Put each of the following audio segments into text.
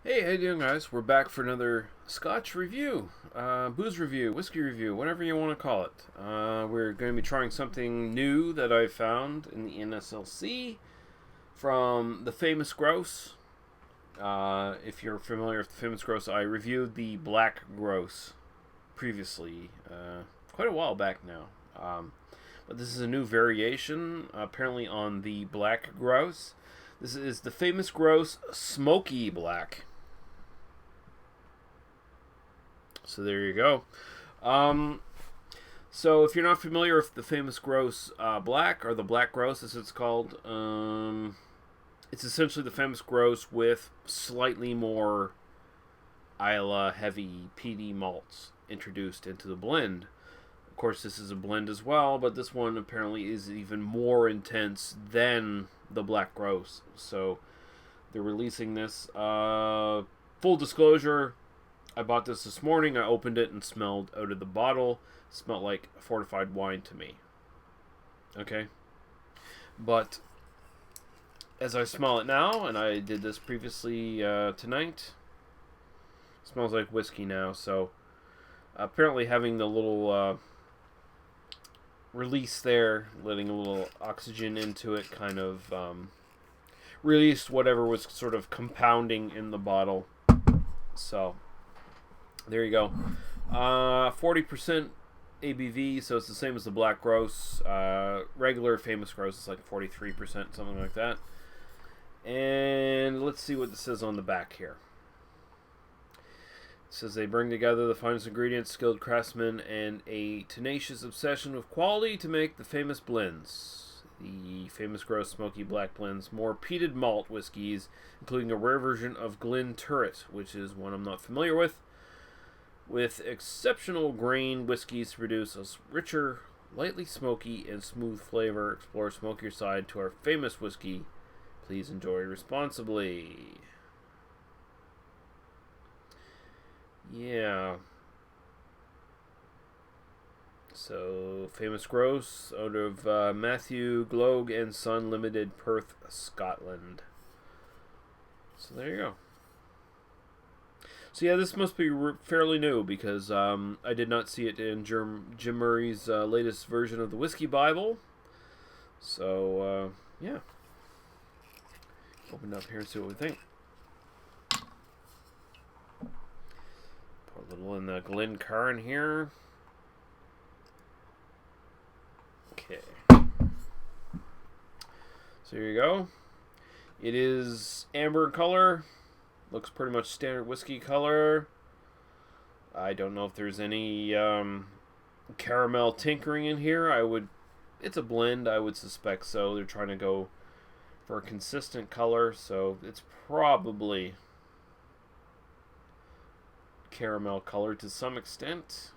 Hey, how you doing, guys? We're back for another Scotch review, booze review, whiskey review, whatever you want to call it. We're going to be trying something new that I found in the NSLC from the Famous Grouse. If you're familiar with the Famous Grouse, I reviewed the Black Grouse previously, quite a while back now. But this is a new variation, apparently on the Black Grouse. This is the Famous Grouse Smoky Black. So there you go. So if you're not familiar with the Famous Grouse Black, or the Black Grouse as it's called, it's essentially the Famous Grouse with slightly more Isla heavy peaty malts introduced into the blend. Of course, this is a blend as well, but this one apparently is even more intense than the Black Grouse. So they're releasing this. Full disclosure, I bought this morning. I opened it and smelled out of the bottle. It smelled like fortified wine to me. Okay? But as I smell it now, and I did this previously tonight, it smells like whiskey now. So apparently having the little release there, letting a little oxygen into it, kind of released whatever was sort of compounding in the bottle. So there you go. 40% ABV, so it's the same as the Black Grouse. Regular Famous Grouse is like 43%, something like that. And let's see what this says on the back here. It says they bring together the finest ingredients, skilled craftsmen, and a tenacious obsession with quality to make the famous blends. The Famous Grouse Smoky Black blends more peated malt whiskeys, including a rare version of Glen Turret, which is one I'm not familiar with exceptional grain whiskeys to produce a richer, lightly smoky, and smooth flavor. Explore a smokier side to our famous whiskey. Please enjoy responsibly. Yeah. So, Famous Grouse out of Matthew Gloag and Son Limited, Perth, Scotland. So there you go. So yeah, this must be fairly new because I did not see it in Jim Murray's latest version of the Whiskey Bible. So yeah, open it up here and see what we think. Pour a little in the Glencairn here. Okay. So here you go. It is amber in color. Looks pretty much standard whiskey color. I don't know if there's any caramel tinkering in here. It's a blend, I would suspect so. They're trying to go for a consistent color, so it's probably caramel color to some extent.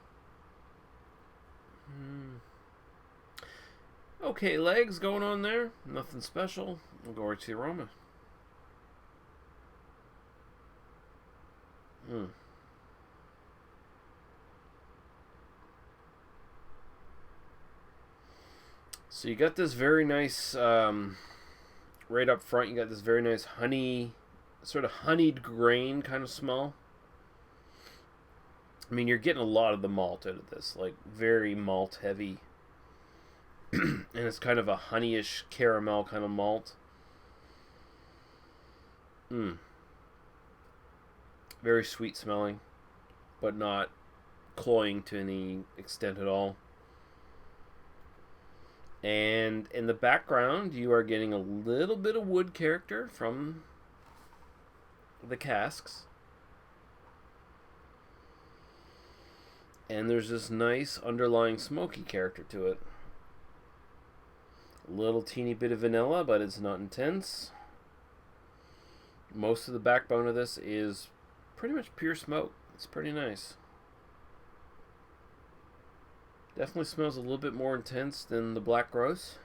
Okay, legs going on there. Nothing special. We'll go right to the aroma. So you got this very nice, right up front, you got this very nice honey, sort of honeyed grain kind of smell. I mean, you're getting a lot of the malt out of this, like very malt heavy. And it's kind of a honeyish caramel kind of malt. Very sweet smelling, but not cloying to any extent at all. And in the background, you are getting a little bit of wood character from the casks. And there's this nice underlying smoky character to it. A little teeny bit of vanilla, but it's not intense. Most of the backbone of this is pretty much pure smoke. It's pretty nice. Definitely smells a little bit more intense than the Black Grouse.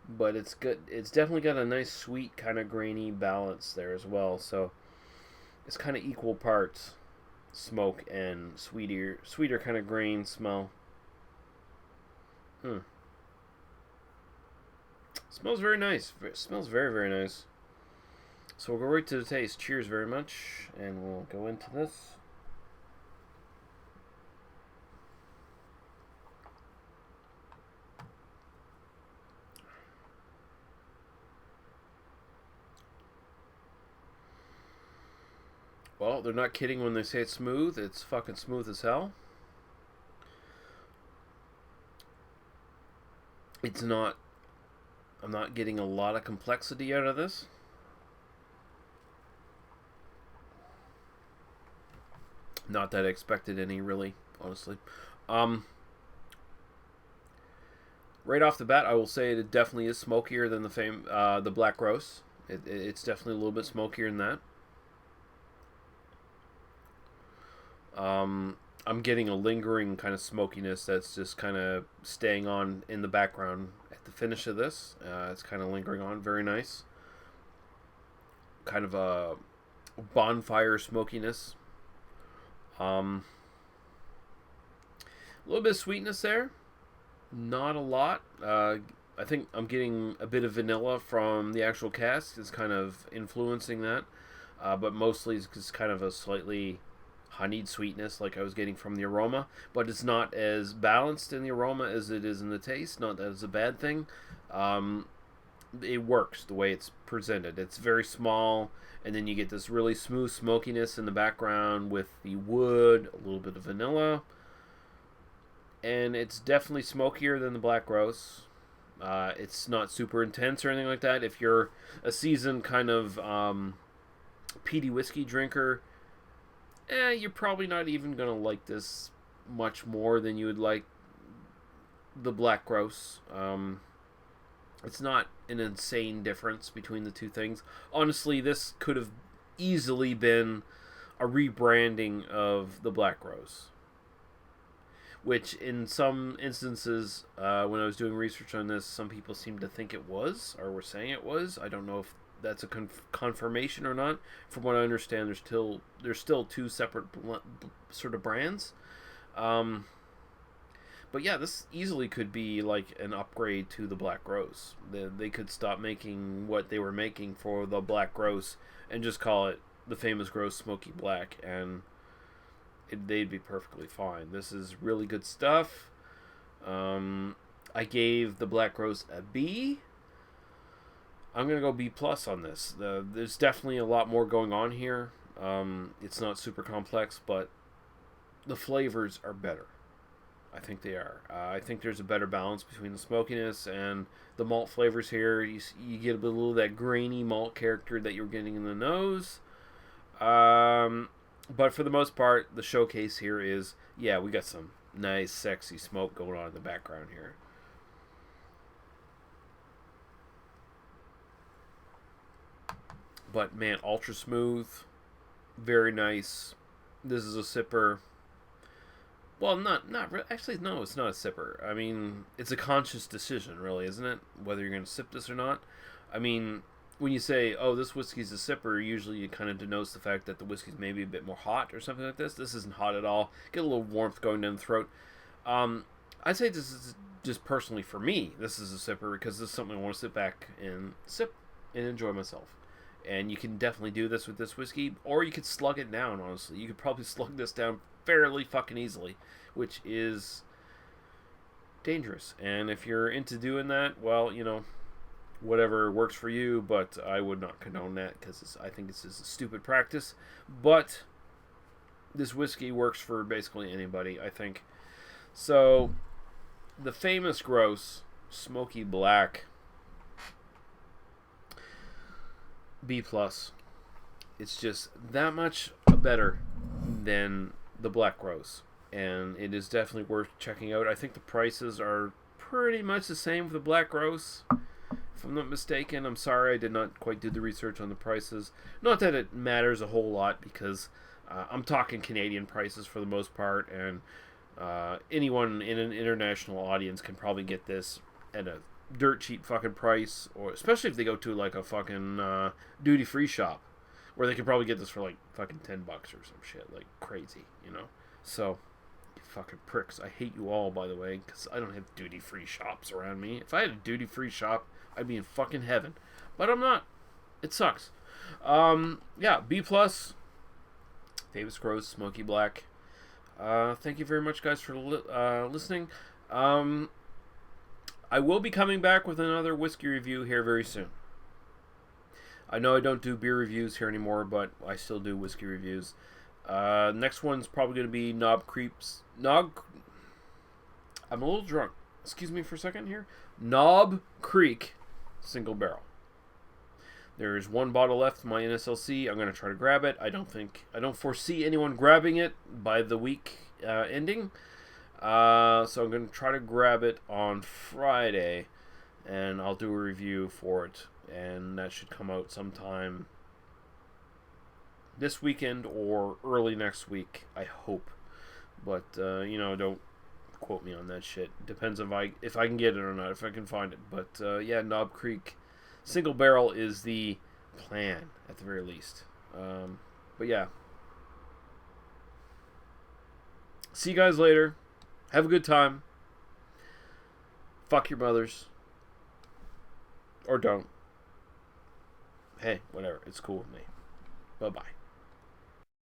But it's good. It's definitely got a nice sweet kind of grainy balance there as well. So it's kind of equal parts smoke and sweeter kind of grain smell. Smells very nice. It smells very, very nice. So we'll go right to the taste. Cheers very much, and we'll go into this. Well, they're not kidding when they say it's smooth. It's fucking smooth as hell. It's not... I'm not getting a lot of complexity out of this. Not that I expected any, really, honestly. Right off the bat, I will say it definitely is smokier than the Black Grouse. It's definitely a little bit smokier than that. I'm getting a lingering kind of smokiness that's just kind of staying on in the background at the finish of this. It's kind of lingering on. Very nice. Kind of a bonfire smokiness. A little bit of sweetness there. Not a lot. I think I'm getting a bit of vanilla from the actual cask. It's kind of influencing that. But mostly it's just kind of a slightly honeyed sweetness like I was getting from the aroma. But it's not as balanced in the aroma as it is in the taste. Not that it's a bad thing. It works the way it's presented. It's very small, and then you get this really smooth smokiness in the background with the wood, a little bit of vanilla. And it's definitely smokier than the Black Grouse. It's not super intense or anything like that. If you're a seasoned kind of peaty whiskey drinker, you're probably not even going to like this much more than you would like the Black Grouse. It's not an insane difference between the two things. Honestly, this could have easily been a rebranding of the Black Grouse, which in some instances, when I was doing research on this, some people seemed to think it was, or were saying it was. I don't know if that's a confirmation or not. From what I understand, there's still two separate sort of brands. But yeah, this easily could be like an upgrade to the Black Grouse. They could stop making what they were making for the Black Grouse and just call it the Famous Grouse Smoky Black, and they'd be perfectly fine. This is really good stuff. I gave the Black Grouse a B. I'm going to go B plus on this. There's definitely a lot more going on here. It's not super complex, but the flavors are better. I think they are. I think there's a better balance between the smokiness and the malt flavors here. You get a little of that grainy malt character that you're getting in the nose. But for the most part, the showcase here is, yeah, we got some nice, sexy smoke going on in the background here. But man, ultra smooth, very nice. This is a sipper. Well, actually, no, it's not a sipper. I mean, it's a conscious decision, really, isn't it? Whether you're going to sip this or not. I mean, when you say, oh, this whiskey's a sipper, usually it kind of denotes the fact that the whiskey's maybe a bit more hot or something like this. This isn't hot at all. Get a little warmth going down the throat. I'd say this is just personally for me, this is a sipper because this is something I want to sit back and sip and enjoy myself. And you can definitely do this with this whiskey, or you could slug it down, honestly. You could probably slug this down fairly fucking easily, which is dangerous. And if you're into doing that, well, you know, whatever works for you, but I would not condone that because I think this is a stupid practice. But this whiskey works for basically anybody, I think. So, the Famous Grouse Smoky Black B+. It's just that much better than the Black Grouse, and it is definitely worth checking out. I think the prices are pretty much the same for the Black Grouse, if I'm not mistaken. I'm sorry I did not quite do the research on the prices. Not that it matters a whole lot, because I'm talking Canadian prices for the most part, and anyone in an international audience can probably get this at a dirt cheap fucking price, or especially if they go to like a fucking duty free shop where they could probably get this for like fucking $10 or some shit, like crazy, you know. So, you fucking pricks, I hate you all, by the way, because I don't have duty free shops around me. If I had a duty free shop, I'd be in fucking heaven, but I'm not. It sucks. Yeah, B plus. Famous Grouse Smoky Black. Thank you very much, guys, for listening. I will be coming back with another whiskey review here very soon. I know I don't do beer reviews here anymore, but I still do whiskey reviews. Next one's probably going to be I'm a little drunk. Excuse me for a second here. Knob Creek Single Barrel. There's one bottle left in my NSLC. I'm going to try to grab it. I don't foresee anyone grabbing it by the week ending. So I'm going to try to grab it on Friday, and I'll do a review for it. And that should come out sometime this weekend or early next week, I hope. But, don't quote me on that shit. Depends if I can get it or not, if I can find it. But, yeah, Knob Creek Single Barrel is the plan, at the very least. But, yeah. See you guys later. Have a good time. Fuck your mothers. Or don't. Hey, whatever. It's cool with me. Bye-bye.